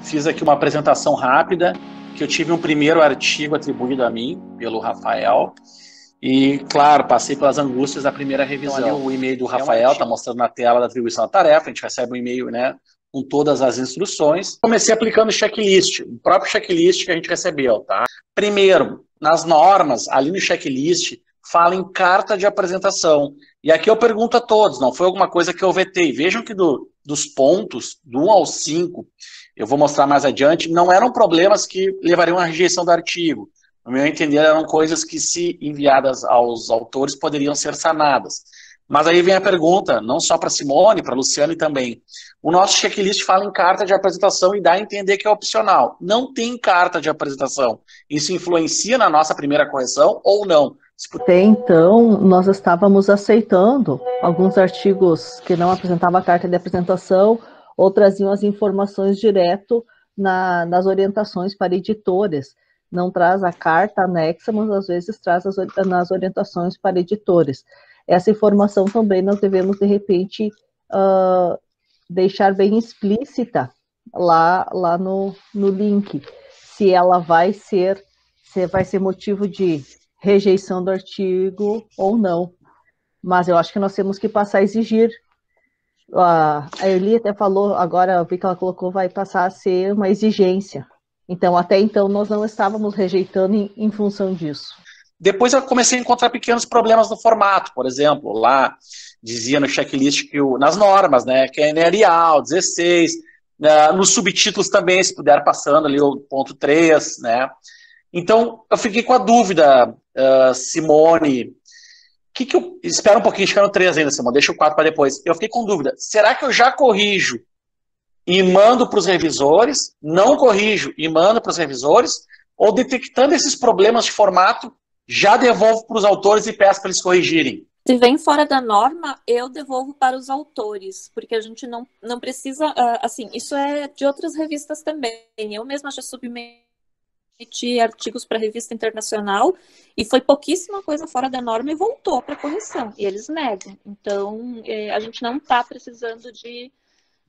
Fiz aqui uma apresentação rápida, que eu tive um primeiro artigo atribuído a mim, pelo Rafael, e, claro, passei pelas angústias da primeira revisão. Então, ali o e-mail do Rafael está mostrando na tela da atribuição da tarefa, a gente recebe um e-mail, né, com todas as instruções. Comecei aplicando o checklist, o próprio checklist que a gente recebeu, tá? Primeiro, nas normas, ali no checklist, fala em carta de apresentação. E aqui eu pergunto a todos, não foi alguma coisa que eu vetei. Vejam que dos pontos, do 1 ao 5, eu vou mostrar mais adiante, não eram problemas que levariam à rejeição do artigo. No meu entender, eram coisas que, se enviadas aos autores, poderiam ser sanadas. Mas aí vem a pergunta, não só para Simone, para Luciane também. O nosso checklist fala em carta de apresentação e dá a entender que é opcional. Não tem carta de apresentação. Isso influencia na nossa primeira correção ou não? Até então, nós estávamos aceitando alguns artigos que não apresentavam a carta de apresentação ou traziam as informações direto nas orientações para editores. Não traz a carta anexa, mas às vezes traz nas orientações para editores. Essa informação também nós devemos, de repente, deixar bem explícita lá no link, se ela vai ser motivo de rejeição do artigo ou não. Mas eu acho que nós temos que passar a exigir. A Eli até falou, agora eu vi que ela colocou, vai passar a ser uma exigência. Então, até então, nós não estávamos rejeitando em função disso. Depois eu comecei a encontrar pequenos problemas no formato, por exemplo, lá dizia no checklist que nas normas, né, que é Arial 16, nos subtítulos também, se puder passando ali o ponto 3, né. Então, eu fiquei com a dúvida, Simone, espera um pouquinho, fica no 3 ainda, Simone, deixa o 4 para depois. Eu fiquei com dúvida, será que eu já corrijo e mando para os revisores, não corrijo e mando para os revisores, ou detectando esses problemas de formato, já devolvo para os autores e peço para eles corrigirem? Se vem fora da norma, eu devolvo para os autores, porque a gente não precisa, assim, isso é de outras revistas também. Eu mesma já submeti artigos para revista internacional e foi pouquíssima coisa fora da norma e voltou para correção, e eles negam. Então, a gente não está precisando de,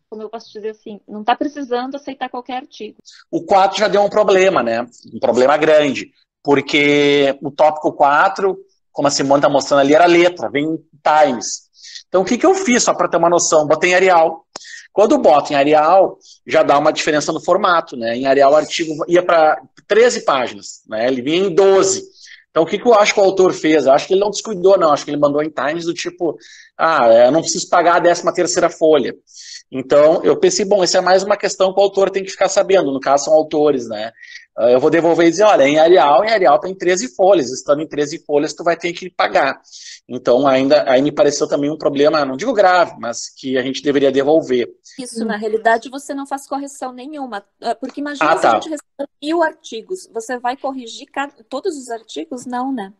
como eu posso dizer assim, não está precisando aceitar qualquer artigo. O 4 já deu um problema, né? Um problema grande, porque o tópico 4, como a Simone está mostrando ali, era letra, vem em Times. Então, o que eu fiz, só para ter uma noção? Botei em Arial. Quando boto em Arial, já dá uma diferença no formato, né? Em Arial, o artigo ia para 13 páginas, né? Ele vinha em 12. Então, o que eu acho que o autor fez? Eu acho que ele não descuidou, não. Acho que ele mandou em Times do tipo, eu não preciso pagar a 13ª folha. Então, eu pensei, bom, essa é mais uma questão que o autor tem que ficar sabendo. No caso, são autores, né? Eu vou devolver e dizer, olha, em Arial tem 13 folhas. Estando em 13 folhas, tu vai ter que pagar. Então, aí me pareceu também um problema, não digo grave, mas que a gente deveria devolver. Isso, na realidade, você não faz correção nenhuma. Porque imagina se a gente recebe 1000 artigos. Você vai corrigir todos os artigos? Não, né?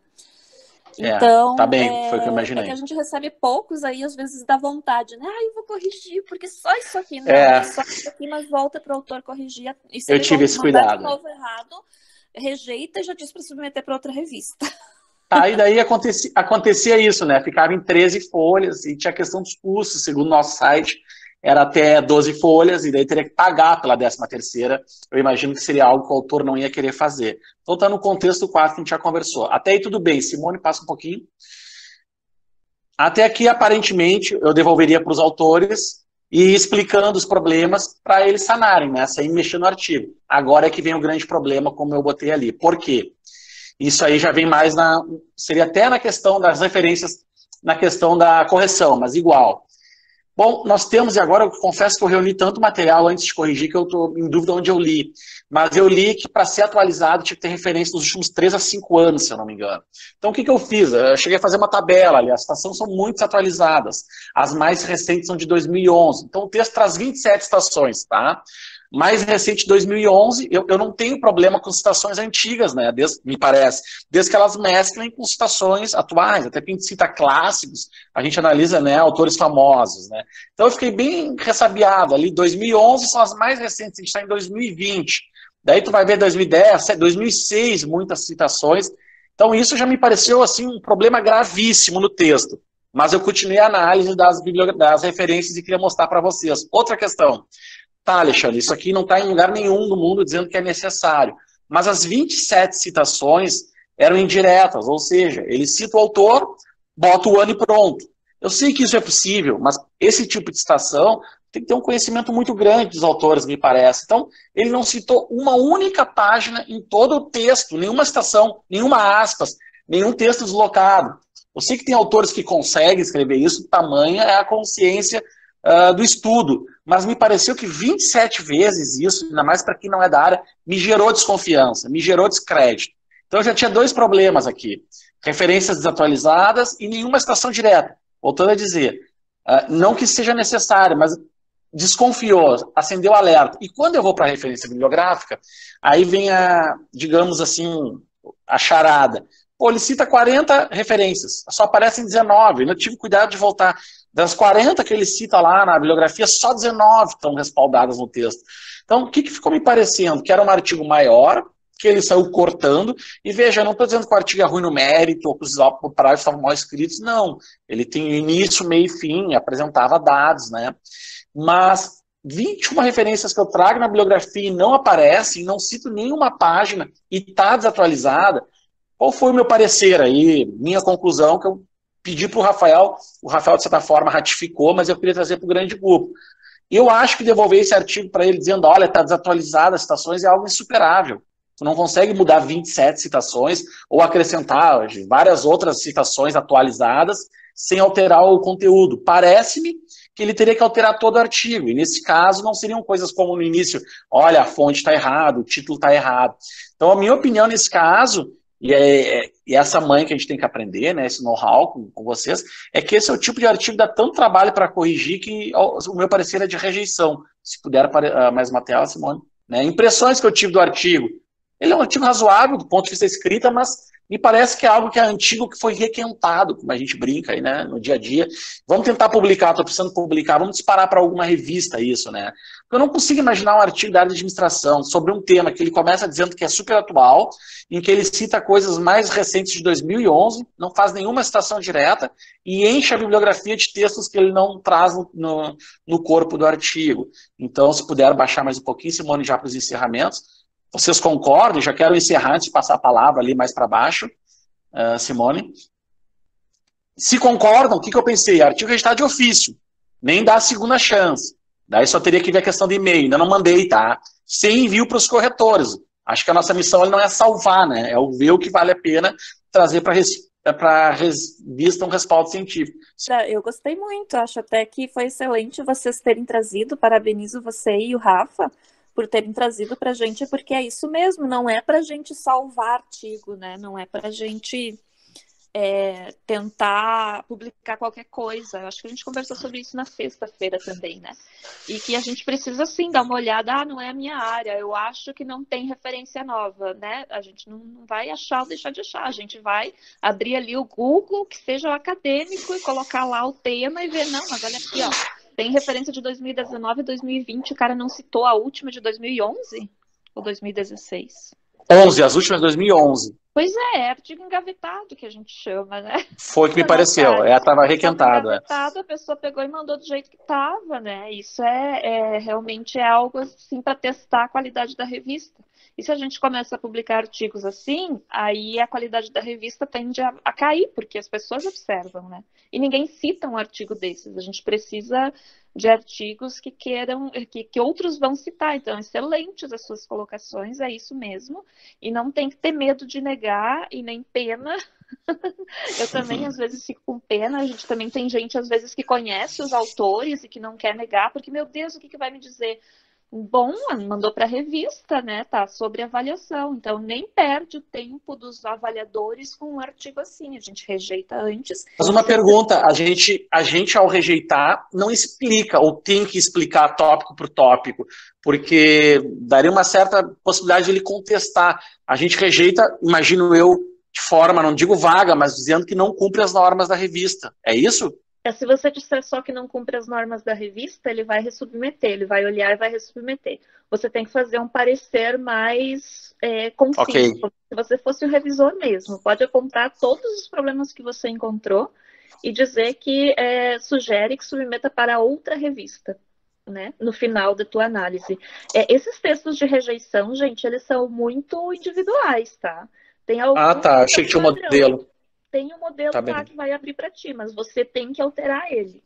Então, tá bem, foi o que eu imaginei. É que a gente recebe poucos, aí às vezes dá vontade, né? Eu vou corrigir, porque só isso aqui, né? Só isso aqui, mas volta para o autor corrigir. E se eu tive esse cuidado. De novo errado, rejeita e já diz para submeter para outra revista. Tá, e daí acontecia isso, né? Ficava em 13 folhas e tinha a questão dos custos, segundo o nosso site, era até 12 folhas, e daí teria que pagar pela 13ª. Eu imagino que seria algo que o autor não ia querer fazer. Então está no contexto 4 que a gente já conversou. Até aí tudo bem. Simone, passa um pouquinho. Até aqui, aparentemente, eu devolveria para os autores e explicando os problemas para eles sanarem, né? Sem mexer no artigo. Agora é que vem o grande problema, como eu botei ali. Por quê? Isso aí já vem mais seria até na questão das referências, na questão da correção, mas igual. Bom, nós temos, e agora eu confesso que eu reuni tanto material antes de corrigir que eu estou em dúvida onde eu li. Mas eu li que para ser atualizado tinha que ter referência dos últimos 3 a 5 anos, se eu não me engano. Então o que eu fiz? Eu cheguei a fazer uma tabela ali, as citações são muito desatualizadas. As mais recentes são de 2011. Então o texto traz 27 citações, tá? Mais recente, 2011, eu não tenho problema com citações antigas, né, me parece, desde que elas mesclem com citações atuais, até que a gente cita clássicos, a gente analisa, né, autores famosos, né. Então eu fiquei bem ressabiado ali, 2011 são as mais recentes, a gente está em 2020, daí tu vai ver 2010, 2006, muitas citações, então isso já me pareceu, assim, um problema gravíssimo no texto, mas eu continuei a análise das referências e queria mostrar para vocês. Outra questão, tá, Alexandre, isso aqui não está em lugar nenhum do mundo dizendo que é necessário. Mas as 27 citações eram indiretas, ou seja, ele cita o autor, bota o ano e pronto. Eu sei que isso é possível, mas esse tipo de citação tem que ter um conhecimento muito grande dos autores, me parece. Então, ele não citou uma única página em todo o texto, nenhuma citação, nenhuma aspas, nenhum texto deslocado. Eu sei que tem autores que conseguem escrever isso, tamanha é a consciência do estudo, mas me pareceu que 27 vezes isso, ainda mais para quem não é da área, me gerou desconfiança, me gerou descrédito. Então eu já tinha dois problemas aqui. Referências desatualizadas e nenhuma citação direta. Voltando a dizer, não que seja necessário, mas desconfiou, acendeu alerta. E quando eu vou para a referência bibliográfica, aí vem digamos assim, a charada. Pô, ele cita 40 referências, só aparecem 19. Eu tive cuidado de voltar. Das 40 que ele cita lá na bibliografia, só 19 estão respaldadas no texto. Então, o que ficou me parecendo? Que era um artigo maior, que ele saiu cortando, e veja, eu não estou dizendo que o artigo é ruim no mérito, ou que os parágrafos estavam mal escritos, não. Ele tem início, meio e fim, apresentava dados, né? Mas 21 referências que eu trago na bibliografia e não aparecem, não cito nenhuma página e está desatualizada. Qual foi o meu parecer aí, minha conclusão, que eu pedi para o Rafael, de certa forma, ratificou, mas eu queria trazer para o grande grupo. Eu acho que devolver esse artigo para ele dizendo, olha, está desatualizada as citações, é algo insuperável. Tu não consegue mudar 27 citações ou acrescentar várias outras citações atualizadas sem alterar o conteúdo. Parece-me que ele teria que alterar todo o artigo, e nesse caso não seriam coisas como no início, olha, a fonte está errada, o título está errado. Então, a minha opinião nesse caso, e essa mãe que a gente tem que aprender, né, esse know-how com vocês, é que esse é o tipo de artigo que dá tanto trabalho para corrigir que o meu parecer é de rejeição. Se puder mais uma tela, Simone. Né? Impressões que eu tive do artigo. Ele é um artigo razoável do ponto de vista escrita, mas me parece que é algo que é antigo, que foi requentado, como a gente brinca aí, né, no dia a dia. Vamos tentar publicar, estou precisando publicar, vamos disparar para alguma revista isso, né? Eu não consigo imaginar um artigo da área de administração sobre um tema que ele começa dizendo que é super atual, em que ele cita coisas mais recentes de 2011, não faz nenhuma citação direta e enche a bibliografia de textos que ele não traz no corpo do artigo. Então, se puder baixar mais um pouquinho, Simone, já para os encerramentos. Vocês concordam? Já quero encerrar antes de passar a palavra ali mais para baixo, Simone. Se concordam, o que eu pensei? Artigo registrado de ofício, nem dá a segunda chance. Daí só teria que ver a questão de e-mail, ainda não mandei, tá? Sem envio para os corretores. Acho que a nossa missão não é salvar, né? É o ver o que vale a pena trazer para a revista um respaldo científico. Eu gostei muito, acho até que foi excelente vocês terem trazido, parabenizo você e o Rafa, por terem trazido para a gente, porque é isso mesmo, não é para a gente salvar artigo, né? Não é para a gente tentar publicar qualquer coisa. Eu acho que a gente conversou sobre isso na sexta-feira também, né? E que a gente precisa, sim, dar uma olhada, não é a minha área, eu acho que não tem referência nova, né? A gente não vai achar ou deixar de achar, a gente vai abrir ali o Google, que seja o acadêmico, e colocar lá o tema e ver, não, mas olha aqui, ó, tem referência de 2019 e 2020, o cara não citou a última de 2011 ou 2016? 11, as últimas 2011. Pois é artigo engavetado que a gente chama, né? Foi o que me pareceu, estava requentado. Engavetado, a pessoa pegou e mandou do jeito que estava, né? Isso realmente é algo assim para testar a qualidade da revista. E se a gente começa a publicar artigos assim, aí a qualidade da revista tende a cair, porque as pessoas observam, né? E ninguém cita um artigo desses. A gente precisa de artigos que queiram, que outros vão citar. Então, excelentes as suas colocações, é isso mesmo. E não tem que ter medo de negar e nem pena. Eu também, às vezes, fico com pena. A gente também tem gente, às vezes, que conhece os autores e que não quer negar, porque, meu Deus, o que vai me dizer? Bom, mandou para a revista, né? Tá sobre avaliação. Então, nem perde o tempo dos avaliadores com um artigo assim. A gente rejeita antes. Mas uma pergunta, a gente ao rejeitar não explica, ou tem que explicar tópico por tópico, porque daria uma certa possibilidade de ele contestar. A gente rejeita, imagino eu, de forma, não digo vaga, mas dizendo que não cumpre as normas da revista. É isso? Se você disser só que não cumpre as normas da revista, ele vai resubmeter, ele vai olhar e vai resubmeter. Você tem que fazer um parecer mais conciso, okay, como se você fosse o revisor mesmo. Pode apontar todos os problemas que você encontrou e dizer que sugere que submeta para outra revista. né, no final da tua análise. Esses textos de rejeição, gente, eles são muito individuais, tá? Tem Ah, alguns tá. que Achei são que tinha um padrão. modelo. Tem um modelo Tá lá bem. que vai abrir para ti, mas você tem que alterar ele.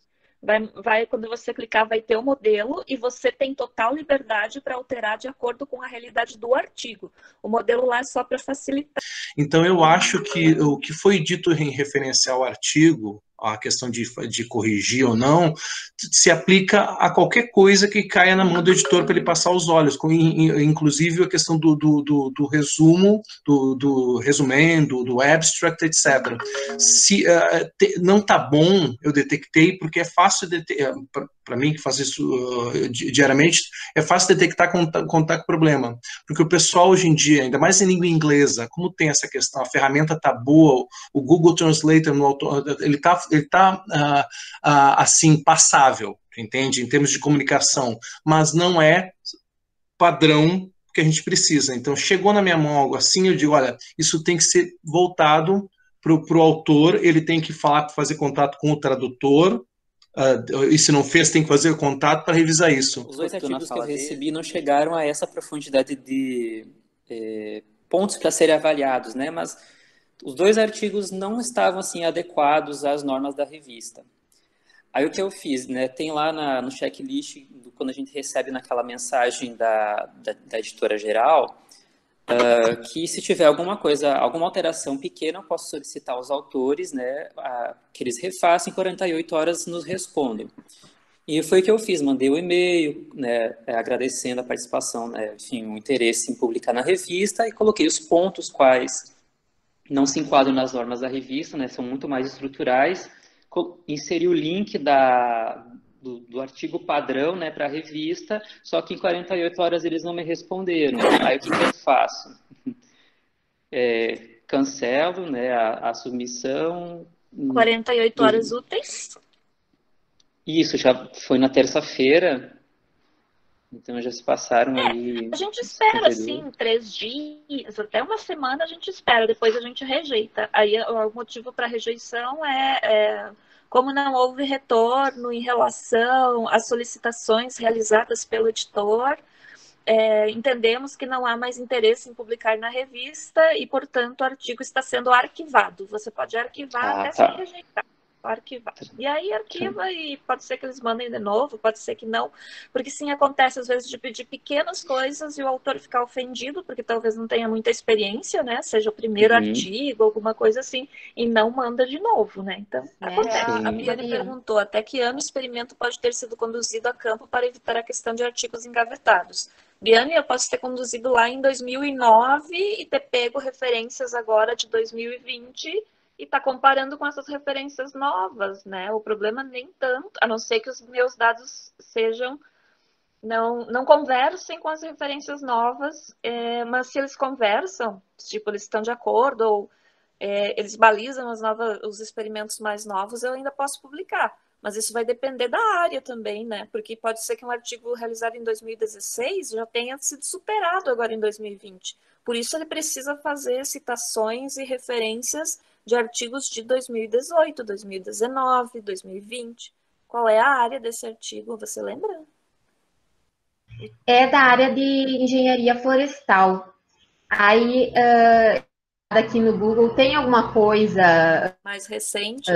Quando você clicar, vai ter o modelo e você tem total liberdade para alterar de acordo com a realidade do artigo. O modelo lá é só para facilitar. Então, eu acho que o que foi dito em referência ao artigo, a questão de corrigir ou não, se aplica a qualquer coisa que caia na mão do editor para ele passar os olhos, inclusive a questão do resumo, do resumendo, do abstract, etc. Se não está bom, eu detectei, porque é fácil para mim, que faço isso diariamente, é fácil detectar quando está com problema. Porque o pessoal hoje em dia, ainda mais em língua inglesa, como tem essa questão, a ferramenta está boa, o Google Translator, ele está assim, passável, entende? Em termos de comunicação, mas não é padrão que a gente precisa. Então, chegou na minha mão algo assim, eu digo, olha, isso tem que ser voltado para o autor, ele tem que fazer contato com o tradutor, e se não fez, tem que fazer contato para revisar isso. Os 2 artigos que eu recebi não chegaram a essa profundidade de pontos para serem avaliados, né? Mas os 2 artigos não estavam assim adequados às normas da revista. Aí o que eu fiz, né? Tem lá no checklist, quando a gente recebe naquela mensagem da editora geral, que se tiver alguma coisa, alguma alteração pequena, eu posso solicitar aos autores, né? Que eles refaçam, em 48 horas nos respondam. E foi o que eu fiz, mandei o e-mail, né, agradecendo a participação, né, enfim, o interesse em publicar na revista, e coloquei os pontos quais não se enquadram nas normas da revista, né, são muito mais estruturais, inseri o link do artigo padrão, né, para a revista, só que em 48 horas eles não me responderam. Aí o que eu faço? Cancelo, né, a submissão. 48 horas úteis? Isso, já foi na terça-feira, então já se passaram aí. A gente espera, assim, 3 dias, até uma semana a gente espera, depois a gente rejeita. Aí o motivo para rejeição como não houve retorno em relação às solicitações realizadas pelo editor, entendemos que não há mais interesse em publicar na revista e, portanto, o artigo está sendo arquivado. Você pode arquivar até ser rejeitado. Arquivar. E aí arquiva e pode ser que eles mandem de novo, pode ser que não, porque sim, acontece às vezes de pedir pequenas coisas e o autor ficar ofendido, porque talvez não tenha muita experiência, né, seja o primeiro artigo, alguma coisa assim, e não manda de novo, né, então acontece. A Biane perguntou, até que ano o experimento pode ter sido conduzido a campo para evitar a questão de artigos engavetados? Biane, eu posso ter conduzido lá em 2009 e ter pego referências agora de 2020 e está comparando com essas referências novas, né? O problema nem tanto, a não ser que os meus dados não conversem com as referências novas, mas se eles conversam, tipo, eles estão de acordo, ou eles balizam os experimentos mais novos, eu ainda posso publicar. Mas isso vai depender da área também, né? Porque pode ser que um artigo realizado em 2016 já tenha sido superado agora em 2020. Por isso ele precisa fazer citações e referências de artigos de 2018, 2019, 2020. Qual é a área desse artigo, você lembra? É da área de engenharia florestal. Aí, aqui no Google, tem alguma coisa... mais recente?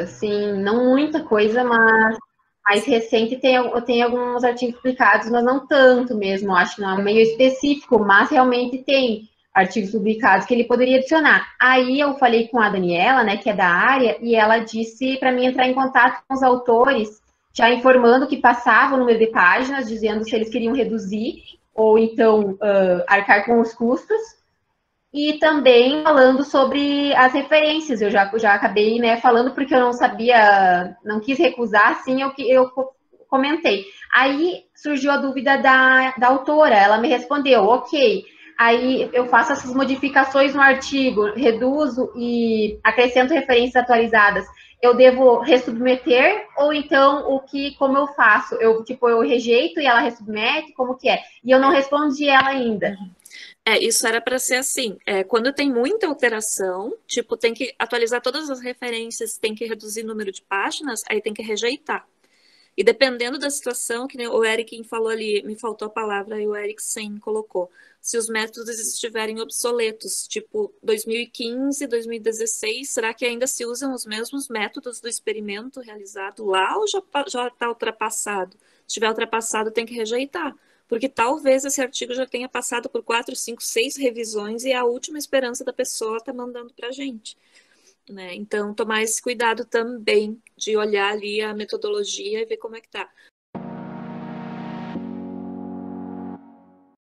Sim, não muita coisa, mas mais recente tem alguns artigos publicados, mas não tanto mesmo, acho que não é meio específico, mas realmente tem artigos publicados que ele poderia adicionar. Aí eu falei com a Daniela, né, que é da área, e ela disse para mim entrar em contato com os autores, já informando que passava o número de páginas, dizendo se eles queriam reduzir ou então arcar com os custos, e também falando sobre as referências. Eu já acabei, né, falando porque eu não sabia, não quis recusar, assim, eu comentei. Aí surgiu a dúvida da autora, ela me respondeu, ok, aí eu faço essas modificações no artigo, reduzo e acrescento referências atualizadas, eu devo resubmeter, ou então como eu faço? Eu rejeito e ela resubmete, como que é? E eu não respondi ela ainda. Isso era para ser assim, quando tem muita alteração, tipo, tem que atualizar todas as referências, tem que reduzir o número de páginas, aí tem que rejeitar. E dependendo da situação, que o Eric falou ali, me faltou a palavra, e o Eriksen colocou, se os métodos estiverem obsoletos, tipo 2015, 2016, será que ainda se usam os mesmos métodos do experimento realizado lá ou já está ultrapassado? Se estiver ultrapassado, tem que rejeitar, porque talvez esse artigo já tenha passado por 4, 5, 6 revisões e é a última esperança da pessoa está mandando para a gente. Né? Então, tomar esse cuidado também de olhar ali a metodologia e ver como é que tá.